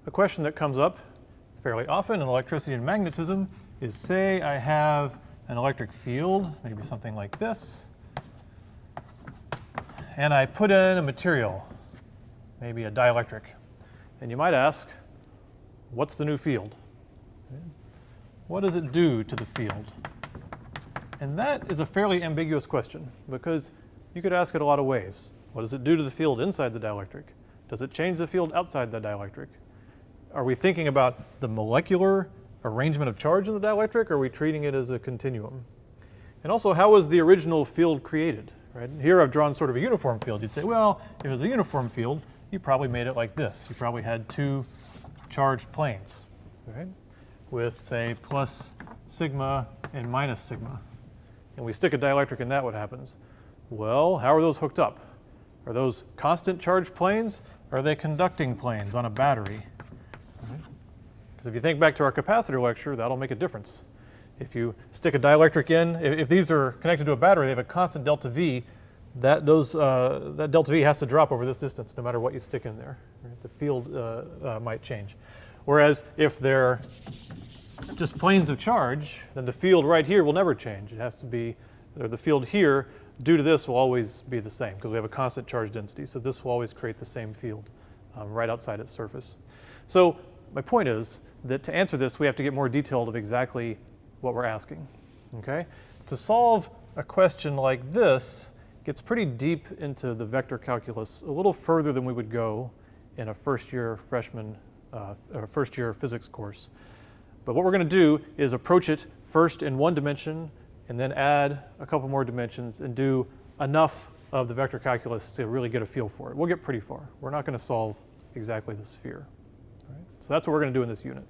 a question that comes up fairly often in electricity and magnetism is, say I have an electric field, maybe something like this, and I put in a material, maybe a dielectric. And you might ask, what's the new field? What does it do to the field? And that is a fairly ambiguous question because you could ask it a lot of ways. What does it do to the field inside the dielectric? Does it change the field outside the dielectric? Are we thinking about the molecular arrangement of charge in the dielectric, or are we treating it as a continuum? And also, how was the original field created? Right? Here I've drawn sort of a uniform field. You'd say, well, if it was a uniform field, you probably made it like this. You probably had two charged planes, right? With, say, plus sigma and minus sigma. And we stick a dielectric in that, what happens? Well, how are those hooked up? Are those constant charge planes, or are they conducting planes on a battery? Because if you think back to our capacitor lecture, that'll make a difference. If you stick a dielectric in, if these are connected to a battery, they have a constant delta V, that delta V has to drop over this distance no matter what you stick in there. Right? The field might change. Whereas if they're just planes of charge, then the field right here will never change. It has to be, or the field here, due to this, will always be the same because we have a constant charge density. So this will always create the same field right outside its surface. So my point is that to answer this, we have to get more detailed of exactly what we're asking. Okay? To solve a question like this gets pretty deep into the vector calculus, a little further than we would go in a first-year freshman or first-year physics course. But what we're going to do is approach it first in one dimension and then add a couple more dimensions and do enough of the vector calculus to really get a feel for it. We'll get pretty far. We're not going to solve exactly the sphere. All right? So that's what we're going to do in this unit.